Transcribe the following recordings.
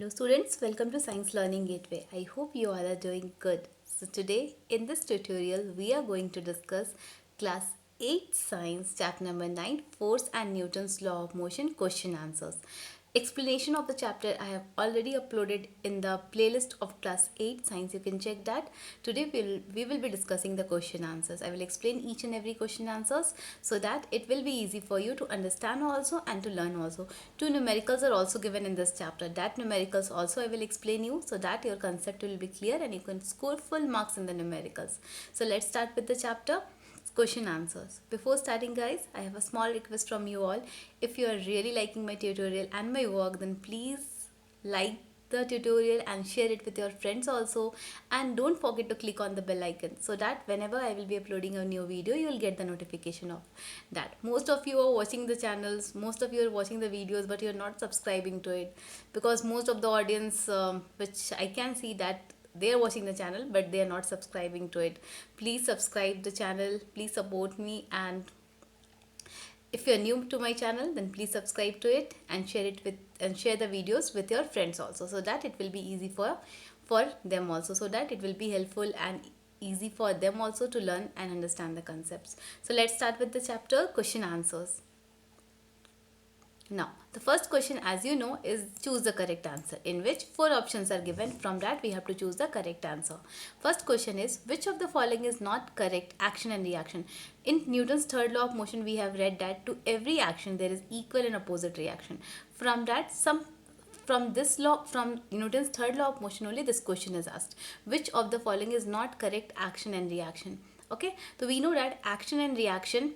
Hello students, welcome to Science Learning Gateway. I hope you all are doing good. So today in this tutorial we are going to discuss class 8 science chapter number 9 force and Newton's law of motion question answers. Explanation of the chapter I have already uploaded in the playlist of class 8 science. You can check that. Today we will be discussing the question answers. I will explain each and every question answers so that it will be easy for you to understand also and to learn also. Two numericals are also given in this chapter. That numericals also I will explain you so that your concept will be clear and you can score full marks in the numericals. So let's start with the chapter question answers. Before starting guys, I have a small request from you all. If you are really liking my tutorial and my work, then please like the tutorial and share it with your friends also, and don't forget to click on the bell icon so that whenever I will be uploading a new video you will get the notification of that. Most of you are watching the channels, most of you are watching the videos, but you're not subscribing to it because most of the audience which I can see that they are watching the channel but they are not subscribing to it. Please subscribe the channel, please support me, and if you are new to my channel then please subscribe to it and share the videos with your friends also so that it will be easy for them also, so that it will be helpful and easy for them also to learn and understand the concepts. So let's start with the chapter question answers. Now, the first question, as you know, is choose the correct answer, in which four options are given. From that, we have to choose the correct answer. First question is, which of the following is not correct? Action and reaction. In Newton's third law of motion, we have read that to every action there is equal and opposite reaction. From that, from this law, from Newton's third law of motion only, this question is asked. Which of the following is not correct? Action and reaction. Okay, so we know that action and reaction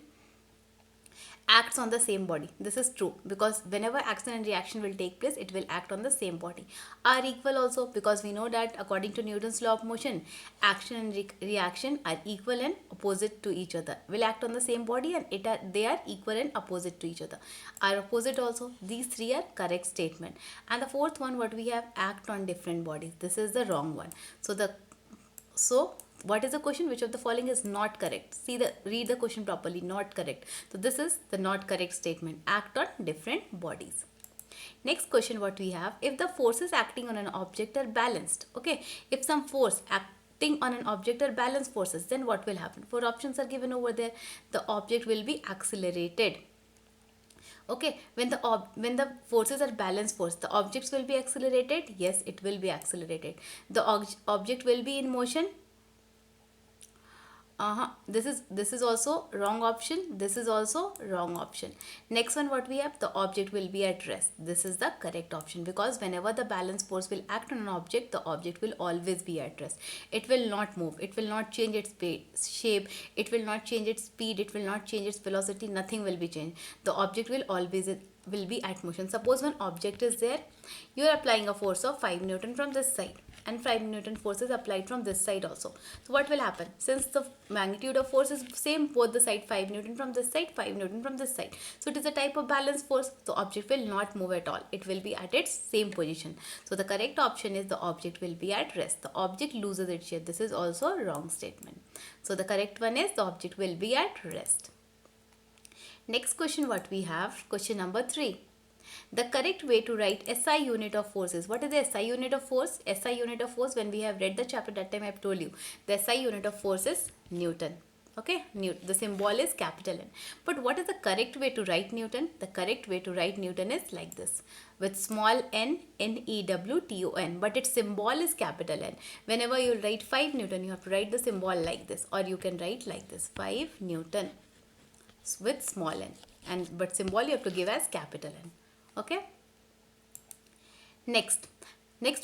acts on the same body. This is true because whenever action and reaction will take place, it will act on the same body. Are equal also because we know that according to Newton's law of motion, action and reaction are equal and opposite to each other, will act on the same body, and they are equal and opposite to each other. Are opposite also. These three are correct statement. And the fourth one, what we have, act on different bodies. This is the wrong one. So what is the question? Which of the following is not correct? Read the question properly. Not correct. So this is the not correct statement. Act on different bodies. Next question what we have, if the forces acting on an object are balanced. Okay, if some force acting on an object are balanced forces, then what will happen? Four options are given over there. The object will be accelerated. Okay, when the forces are balanced force, the objects will be accelerated. Yes, it will be accelerated. The object will be in motion. This is also wrong option. This is also wrong option. Next one what we have, the object will be at rest. This is the correct option because whenever the balance force will act on an object, the object will always be at rest. It will not move. It will not change its shape. It will not change its speed. It will not change its velocity. Nothing will be changed. The object will always will be at motion. Suppose one object is there, you are applying a force of 5 Newton from this side and 5 Newton force is applied from this side also. So what will happen? Since the magnitude of force is same, both the side, 5 Newton from this side, 5 Newton from this side. So it is a type of balanced force. The object will not move at all. It will be at its same position. So the correct option is the object will be at rest. The object loses its shape. This is also a wrong statement. So the correct one is the object will be at rest. Next question what we have, question number 3. The correct way to write SI unit of force is, what is the SI unit of force? SI unit of force, when we have read the chapter, that time I have told you, the SI unit of force is Newton. Okay, the symbol is capital N. But what is the correct way to write Newton? The correct way to write Newton is like this, with small n, Newton, but its symbol is capital N. Whenever you write 5 Newton, you have to write the symbol like this, or you can write like this, 5 Newton with small n, but symbol you have to give as capital N. Okay. Next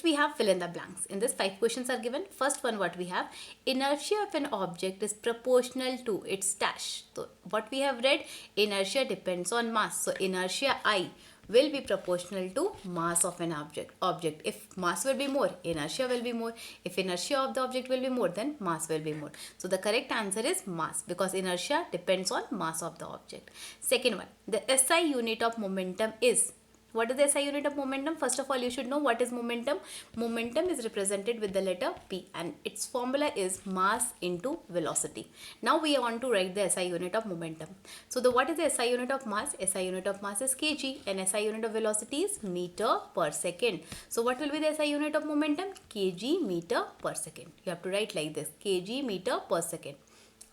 we have fill in the blanks. In this 5 questions are given. First one what we have, inertia of an object is proportional to its dash. So what we have read, inertia depends on mass. So inertia I will be proportional to mass of an object. If mass will be more, inertia will be more. If inertia of the object will be more, then mass will be more. So the correct answer is mass because inertia depends on mass of the object. Second one, the SI unit of momentum is. What is the SI unit of momentum? First of all, you should know what is momentum. Momentum is represented with the letter P and its formula is mass into velocity. Now we want to write the SI unit of momentum. So what is the SI unit of mass? SI unit of mass is kg and SI unit of velocity is meter per second. So what will be the SI unit of momentum? Kg meter per second. You have to write like this, kg meter per second.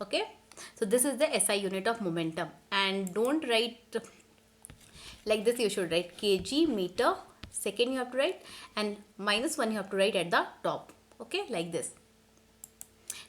Okay. So this is the SI unit of momentum, and don't write like this. You should write kg meter second, you have to write, and -1 you have to write at the top. Okay, like this.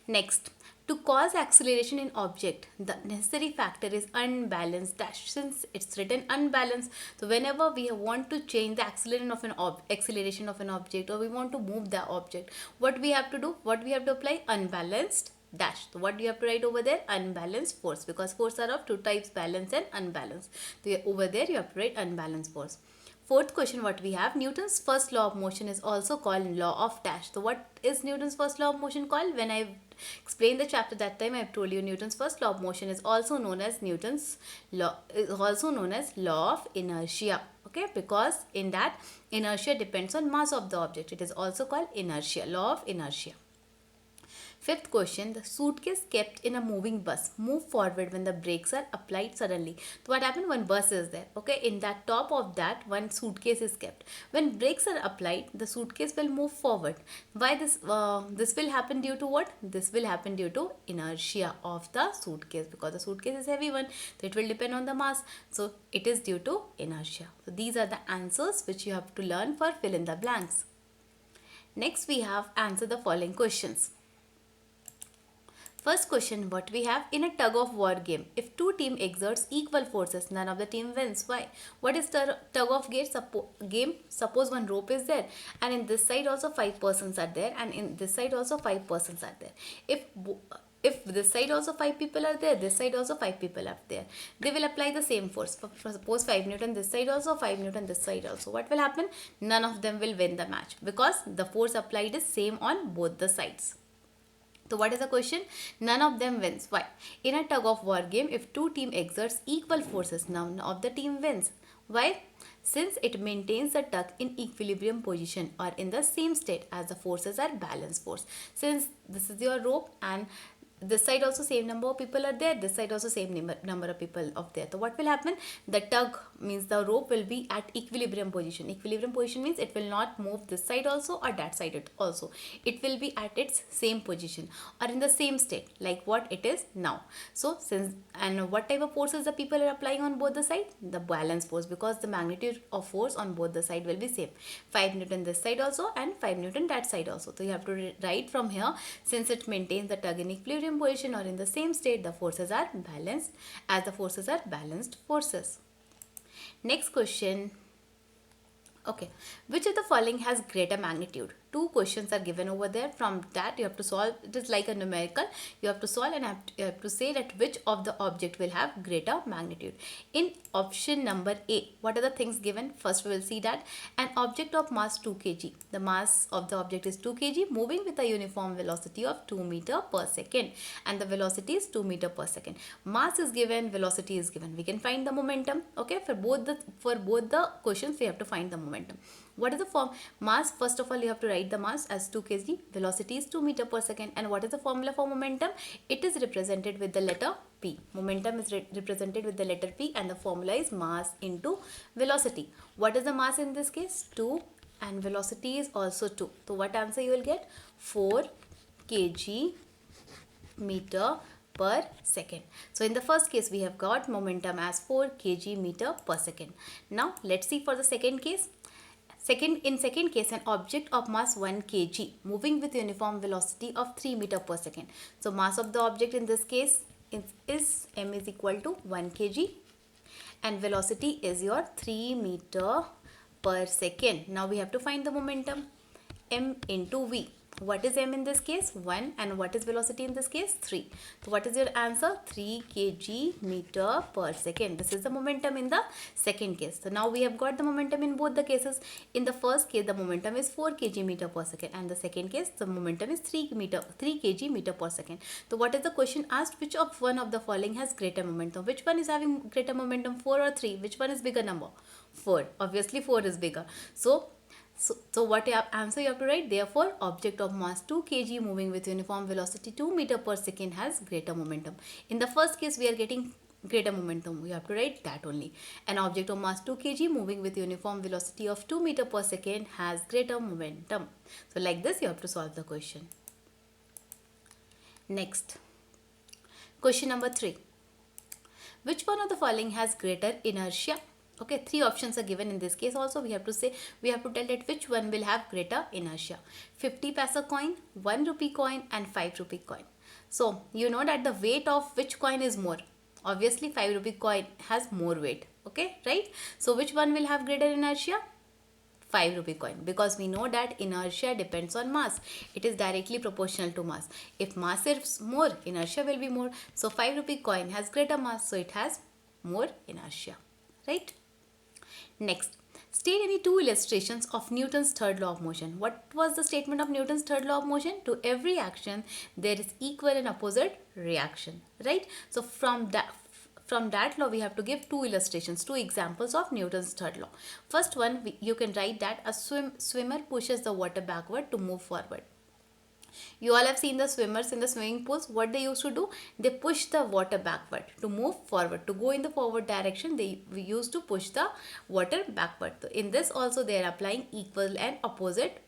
Next, to cause acceleration in object, the necessary factor is unbalanced dash. Since it's written unbalanced, so whenever we want to change the acceleration of an object, or we want to move the object, what we have to do? What we have to apply? Unbalanced dash. So what do you have to write over there? Unbalanced force, because force are of two types, balanced and unbalanced. So over there you have to write unbalanced force. Fourth question what we have, Newton's first law of motion is also called law of dash. So what is Newton's first law of motion called? When I explained the chapter that time, I have told you Newton's first law of motion is also known as law of inertia. Okay, because in that inertia depends on mass of the object. It is also called inertia, law of inertia. Fifth question, the suitcase kept in a moving bus move forward when the brakes are applied suddenly. So what happened? One bus is there. Okay, in that top of that one suitcase is kept. When brakes are applied, the suitcase will move forward. Why this? This will happen due to what? This will happen due to inertia of the suitcase, because the suitcase is heavy one. So it will depend on the mass. So it is due to inertia. So these are the answers which you have to learn for fill in the blanks. Next we have answer the following questions. First question what we have, in a tug of war game, if two teams exerts equal forces, none of the team wins. Why? What is the tug of game? Suppose one rope is there, and in this side also 5 persons are there, and in this side also 5 persons are there. If this side also 5 people are there, this side also 5 people are there, they will apply the same force. Suppose 5 Newton this side also, 5 Newton this side also. What will happen? None of them will win the match, because the force applied is same on both the sides. So what is the question? None of them wins. Why? In a tug of war game, if two teams exerts equal forces, none of the team wins. Why? Since it maintains the tug in equilibrium position or in the same state as the forces are balanced force. Since this is your rope and this side also same number of people are there, this side also same number of people of there. So what will happen? The tug means the rope will be at equilibrium position. Equilibrium position means it will not move this side also or that side also. It will be at its same position or in the same state like what it is now. So since, and what type of forces the people are applying on both the sides? The balance force, because the magnitude of force on both the side will be same. 5 Newton this side also and 5 Newton that side also. So you have to write from here, since it maintains the tug in equilibrium position or in the same state, the forces are balanced, as the forces are balanced forces. Next question. Okay, which of the following has greater magnitude? Two questions are given over there. From that you have to solve. It is like a numerical. You have to solve and you have to say that which of the object will have greater magnitude. In option number A, what are the things given? First we will see that an object of mass 2 kg. The mass of the object is 2 kg moving with a uniform velocity of 2 meter per second, and the velocity is 2 meter per second. Mass is given, velocity is given. We can find the momentum. Okay, for both the questions we have to find the momentum. What is the form? Mass, first of all you have to write the mass as 2 kg, velocity is 2 meter per second, and what is the formula for momentum? It is represented with the letter P. Momentum is represented with the letter P, and the formula is mass into velocity. What is the mass in this case? 2, and velocity is also 2. So what answer you will get? 4 kg meter per second. So in the first case we have got momentum as 4 kg meter per second. Now let's see for the second case. In second case, an object of mass 1 kg moving with uniform velocity of 3 meter per second. So mass of the object in this case is m is equal to 1 kg and velocity is your 3 meter per second. Now we have to find the momentum, m into v. What is m in this case? 1. And what is velocity in this case? 3. So what is your answer? 3 kg meter per second. This is the momentum in the second case. So now we have got the momentum in both the cases. In the first case, the momentum is 4 kg meter per second, and the second case, the momentum is 3 kg meter per second. So what is the question asked? Which of one of the following has greater momentum? Which one is having greater momentum, 4 or 3? Which one is bigger number? 4. Obviously 4 is bigger. So what answer you have to write? Therefore, object of mass 2 kg moving with uniform velocity 2 meter per second has greater momentum. In the first case, we are getting greater momentum. We have to write that only. An object of mass 2 kg moving with uniform velocity of 2 meter per second has greater momentum. So like this, you have to solve the question. Next, question number 3. Which one of the following has greater inertia? Okay, 3 options are given in this case. Also, we have to tell that which one will have greater inertia. 50 paisa coin, 1 rupee coin, and 5 rupee coin. So, you know that the weight of which coin is more? Obviously, 5 rupee coin has more weight. Okay, right? So, which one will have greater inertia? 5 rupee coin, because we know that inertia depends on mass. It is directly proportional to mass. If mass is more, inertia will be more. So 5 rupee coin has greater mass, so it has more inertia, right? Next, state any 2 illustrations of Newton's third law of motion. What was the statement of Newton's third law of motion? To every action, there is equal and opposite reaction, right? So from that law, we have to give 2 illustrations, 2 examples of Newton's third law. First one, you can write that a swimmer pushes the water backward to move forward. You all have seen the swimmers in the swimming pools. What they used to do? They push the water backward to move forward. To go in the forward direction, we used to push the water backward. So in this also, they are applying equal and opposite.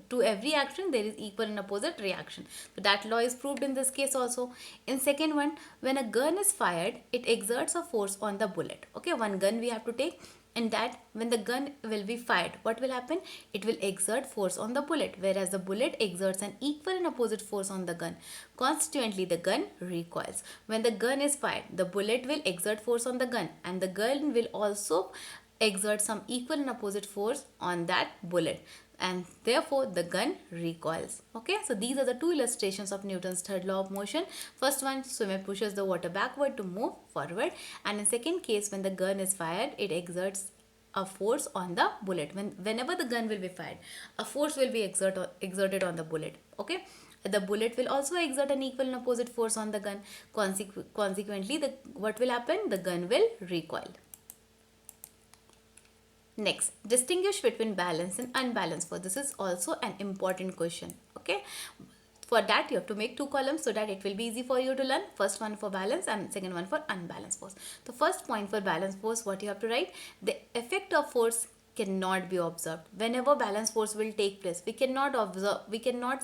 To every action, there is equal and opposite reaction. So that law is proved in this case also. In second one, when a gun is fired, it exerts a force on the bullet. Okay, one gun we have to take. And that when the gun will be fired, what will happen? It will exert force on the bullet, whereas the bullet exerts an equal and opposite force on the gun. Consequently, the gun recoils. When the gun is fired, the bullet will exert force on the gun, and the gun will also exert some equal and opposite force on that bullet, and therefore the gun recoils. Okay, so these are the 2 illustrations of Newton's third law of motion. First one, swimmer pushes the water backward to move forward, and in second case, when the gun is fired, it exerts a force on the bullet. Whenever the gun will be fired, a force will be exerted on the bullet. Okay, the bullet will also exert an equal and opposite force on the gun. Consequently, what will happen? The gun will recoil. Next, distinguish between balanced and unbalanced force. This is also an important question. Okay, for that you have to make 2 columns so that it will be easy for you to learn. First one for balance and second one for unbalanced force. The first point for balanced force, what you have to write? The effect of force cannot be observed. Whenever balanced force will take place, we cannot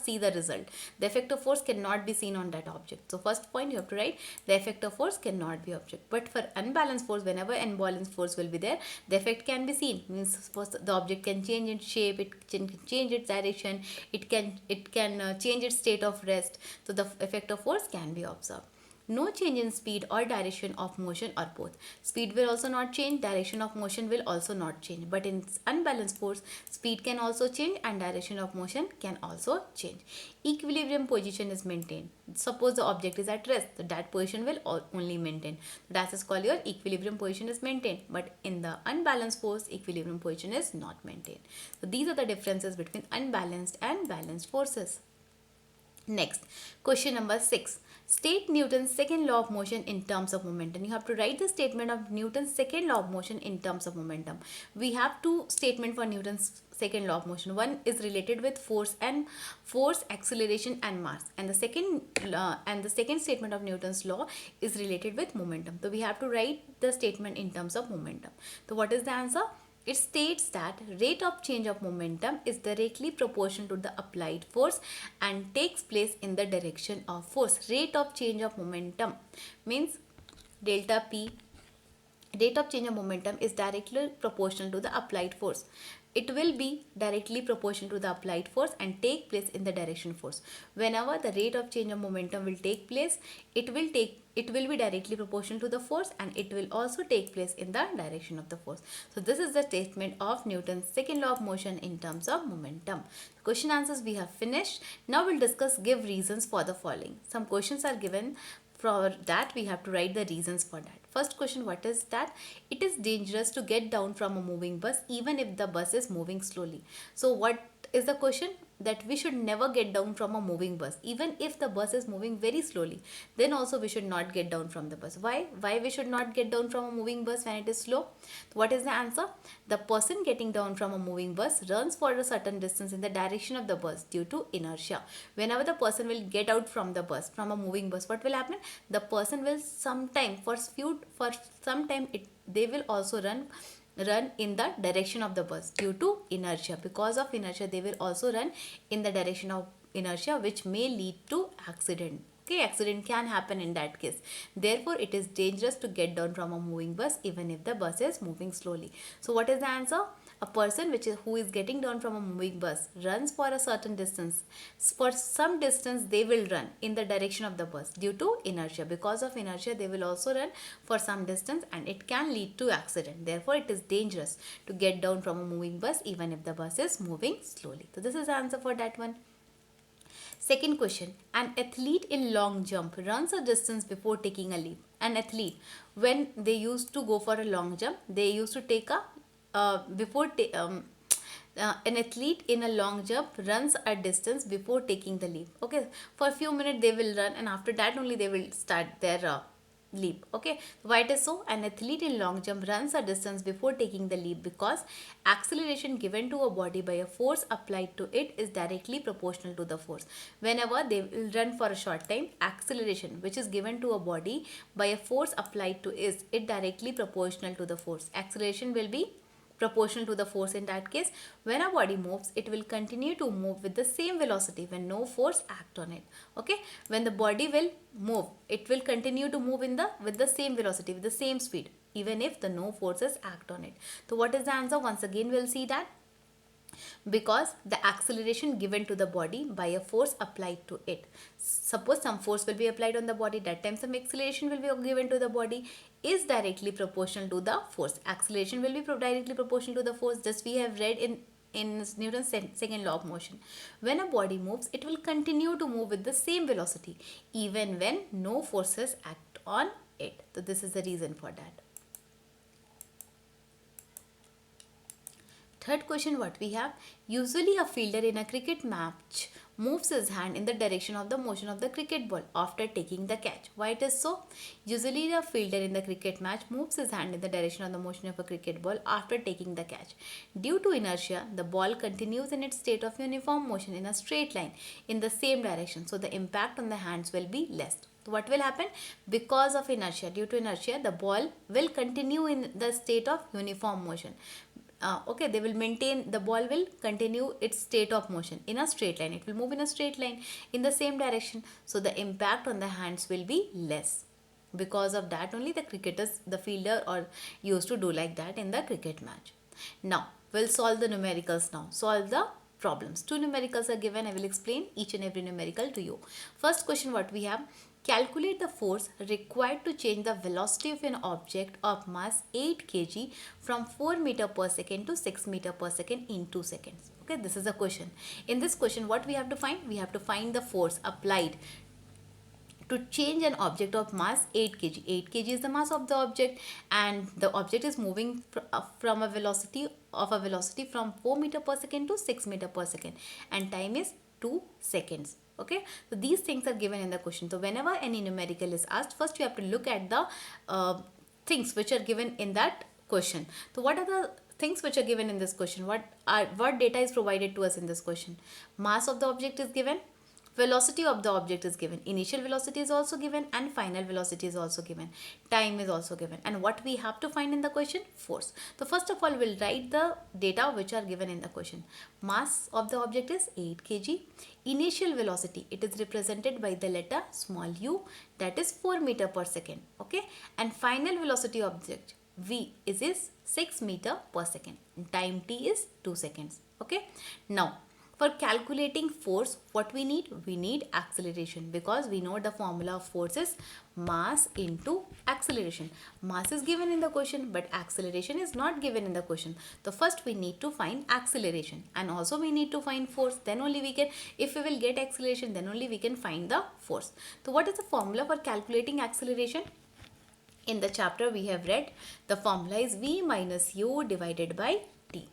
see the result. The effect of force cannot be seen on that object. So first point you have to write, the effect of force cannot be observed. But for unbalanced force, whenever unbalanced force will be there, the effect can be seen. Means suppose the object can change its shape, it can change its direction, it can change its state of rest. So the effect of force can be observed. No change in speed or direction of motion or both. Speed will also not change, direction of motion will also not change. But in unbalanced force, speed can also change and direction of motion can also change. Equilibrium position is maintained. Suppose the object is at rest, so that position will only maintain. That is called your equilibrium position is maintained. But in the unbalanced force, equilibrium position is not maintained. So these are the differences between unbalanced and balanced forces. Next, question number 6. State Newton's second law of motion in terms of momentum. You have to write the statement of Newton's second law of motion in terms of momentum. We have 2 statements for Newton's second law of motion. One is related with force, acceleration and mass. And the second statement of Newton's law is related with momentum. So we have to write the statement in terms of momentum. So what is the answer? It states that rate of change of momentum is directly proportional to the applied force and takes place in the direction of force. Rate of change of momentum means delta P. Rate of change of momentum is directly proportional to the applied force. it will be directly proportional to the applied force and take place in the direction force. Whenever the rate of change of momentum will take place, it will be directly proportional to the force, and it will also take place in the direction of the force. So this is the statement of Newton's second law of motion in terms of momentum. Question answers we have finished. Now we'll discuss give reasons for the following. Some questions are given. For that we have to write the reasons for that. First question, what is that? It is dangerous to get down from a moving bus even if the bus is moving slowly. So what is the question? That we should never get down from a moving bus even if the bus is moving very slowly. Then also we should not get down from the bus. Why we should not get down from a moving bus when it is slow? What is the answer? The person getting down from a moving bus runs for a certain distance in the direction of the bus due to inertia. Whenever the person will get out from the bus, from a moving bus, what will happen? The person will they will also run in the direction of the bus due to inertia. Because of inertia, they will also run in the direction of inertia, which may lead to accident. Okay, accident can happen in that case. Therefore, it is dangerous to get down from a moving bus even if the bus is moving slowly. So what is the answer? A person who is getting down from a moving bus runs for a certain distance. For some distance, they will run in the direction of the bus due to inertia. Because of inertia, they will also run for some distance, and it can lead to accident. Therefore, it is dangerous to get down from a moving bus even if the bus is moving slowly. So this is the answer for that one. Second question, an athlete in long jump runs a distance before taking a leap. An athlete, when they used to go for a long jump, they used to take a an athlete in a long jump runs a distance before taking the leap. Okay, for a few minutes they will run, and after that only they will start their leap. Okay, why it is so? An athlete in long jump runs a distance before taking the leap because acceleration given to a body by a force applied to it is directly proportional to the force. Whenever they will run for a short time, acceleration which is given to a body by a force applied to it directly proportional to the force. Acceleration will be proportional to the force in that case. When a body moves, it will continue to move with the same velocity when no force act on it. Okay, when the body will move, it will continue to move with the same velocity, with the same speed, even if the no forces act on it. So what is the answer? Once again we'll see that because the acceleration given to the body by a force applied to it. Suppose some force will be applied on the body, that time some acceleration will be given to the body, is directly proportional to the force. Acceleration will be directly proportional to the force. Just we have read in Newton's second law of motion. When a body moves, it will continue to move with the same velocity even when no forces act on it. So this is the reason for that. Third question, what we have? Usually a fielder in a cricket match moves his hand in the direction of the motion of the cricket ball after taking the catch. Why it is so? Usually a fielder in the cricket match moves his hand in the direction of the motion of a cricket ball after taking the catch. Due to inertia, the ball continues in its state of uniform motion in a straight line in the same direction. So the impact on the hands will be less. So what will happen? Because of inertia, due to inertia, the ball will continue in the state of uniform motion. Okay, they will maintain, the ball will continue its state of motion in a straight line. It will move in a straight line in the same direction. So the impact on the hands will be less. Because of that only the fielder used to do like that in the cricket match. Now, we'll solve the numericals now. Solve the problems. Two numericals are given. I will explain each and every numerical to you. First question, what we have? Calculate the force required to change the velocity of an object of mass 8 kg from 4 meter per second to 6 meter per second in 2 seconds. Okay, this is a question. In this question, what we have to find? We have to find the force applied to change an object of mass 8 kg. 8 kg is the mass of the object, and the object is moving from a velocity from 4 meter per second to 6 meter per second, and time is 2 seconds. Okay, so these things are given in the question. So whenever any numerical is asked, first you have to look at the things which are given in that question. So what are the things which are given in this question? What data is provided to us in this question? Mass of the object is given, velocity of the object is given, initial velocity is also given, and final velocity is also given, time is also given. And what we have to find in the question? Force. So first of all, we'll write the data which are given in the question. Mass of the object is 8 kg. Initial velocity, it is represented by the letter small u, that is 4 meter per second. Okay, and final velocity object V is 6 meter per second. Time T is 2 seconds. Okay. Now, for calculating force, what we need? We need acceleration, because we know the formula of force is mass into acceleration. Mass is given in the question, but acceleration is not given in the question. So first we need to find acceleration, and also we need to find force. Then only we can, if we will get acceleration, then only we can find the force. So what is the formula for calculating acceleration? In the chapter we have read the formula is V minus U divided by T.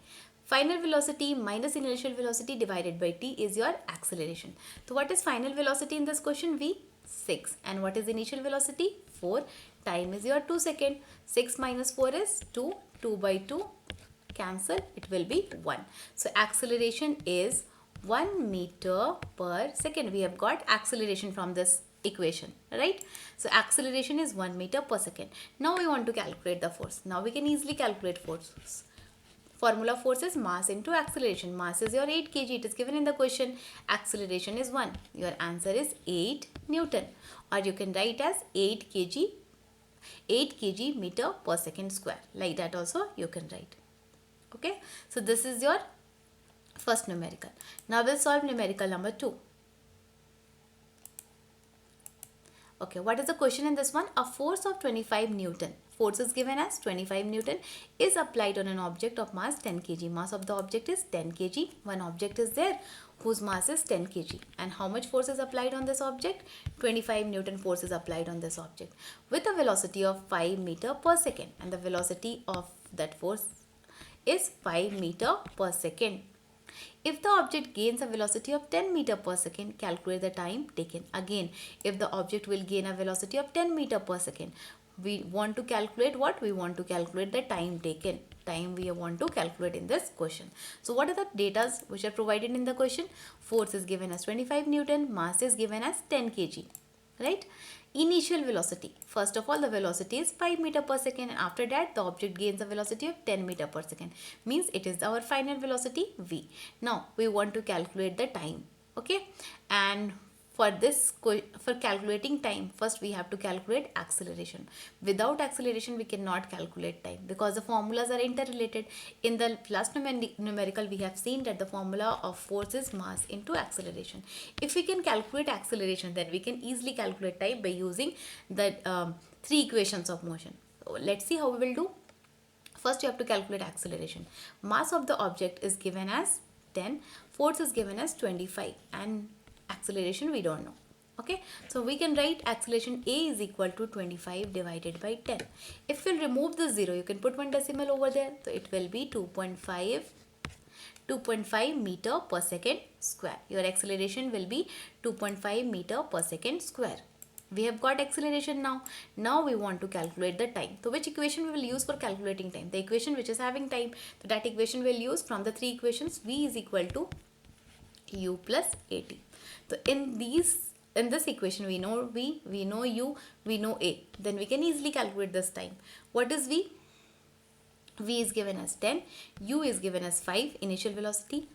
Final velocity minus initial velocity divided by T is your acceleration. So what is final velocity in this question? V, 6. And what is initial velocity? 4. Time is your 2 seconds. 6 minus 4 is 2. 2 by 2 cancel. It will be 1. So acceleration is 1 meter per second. We have got acceleration from this equation, right? So acceleration is 1 meter per second. Now we want to calculate the force. Now we can easily calculate force. Formula force is mass into acceleration. Mass is your 8 kg. It is given in the question. Acceleration is 1. Your answer is 8 Newton. Or you can write as 8 kg meter per second square. Like that also you can write. Okay. So this is your first numerical. Now we'll solve numerical number 2. Okay, what is the question in this one? A force of 25 Newton. Force is given as 25 Newton is applied on an object of mass 10 kg. Mass of the object is 10 kg. One object is there whose mass is 10 kg. And how much force is applied on this object? 25 Newton force is applied on this object with a velocity of 5 meter per second. And the velocity of that force is 5 meter per second. If the object gains a velocity of 10 meter per second, calculate the time taken. Again, if the object will gain a velocity of 10 meter per second, we want to calculate what? We want to calculate the time taken. Time we want to calculate in this question. So what are the data which are provided in the question? Force is given as 25 Newton, mass is given as 10 kg, right? Initial velocity. First of all, the velocity is 5 meter per second, and after that the object gains a velocity of 10 meter per second. Means it is our final velocity V. Now we want to calculate the time. Okay, and for this, for calculating time, first we have to calculate acceleration. Without acceleration we cannot calculate time, because the formulas are interrelated. In the last numerical we have seen that the formula of force is mass into acceleration. If we can calculate acceleration, then we can easily calculate time by using the 3 equations of motion. So let's see how we will do. First you have to calculate acceleration. Mass of the object is given as 10, force is given as 25, and acceleration we don't know. Okay, so we can write acceleration A is equal to 25 divided by 10. If we'll remove the 0, you can put one decimal over there, so it will be 2.5 meter per second square. Your acceleration will be 2.5 meter per second square. We have got acceleration now. Now we want to calculate the time. So which equation we will use for calculating time? The equation which is having time. So that equation we'll use from the 3 equations. V is equal to U plus AT. So in this equation we know V, we know U, we know A. Then we can easily calculate this time. What is V? V is given as 10, U is given as 5 initial velocity.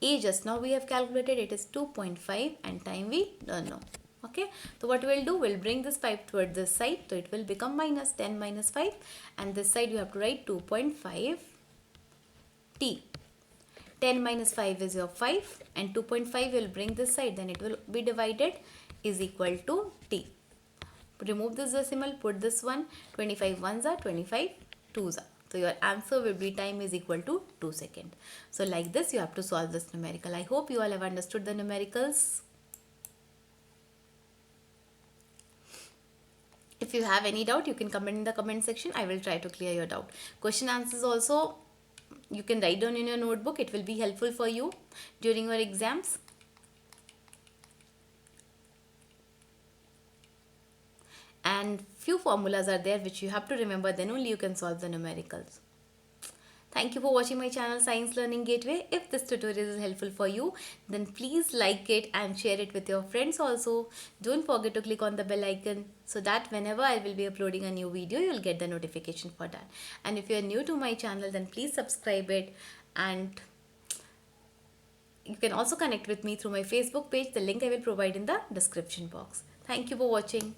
A just now we have calculated, it is 2.5, and time we don't know. Okay, so what we'll do, we'll bring this 5 toward this side, so it will become minus 10 minus 5, and this side you have to write 2.5 T. 10 minus 5 is your 5, and 2.5 will bring this side, then it will be divided is equal to T. Remove this decimal, put this one, 25 ones are 25 twos are. So your answer will be time is equal to 2 seconds. So like this you have to solve this numerical. I hope you all have understood the numericals. If you have any doubt, you can comment in the comment section. I will try to clear your doubt. Question answers also you can write down in your notebook. It will be helpful for you during your exams. And few formulas are there which you have to remember, then only you can solve the numericals. Thank you for watching my channel Science Learning Gateway. If this tutorial is helpful for you, then please like it and share it with your friends also. Don't forget to click on the bell icon so that whenever I will be uploading a new video, you will get the notification for that. And if you are new to my channel, then please subscribe it, and you can also connect with me through my Facebook page. The link I will provide in the description box. Thank you for watching.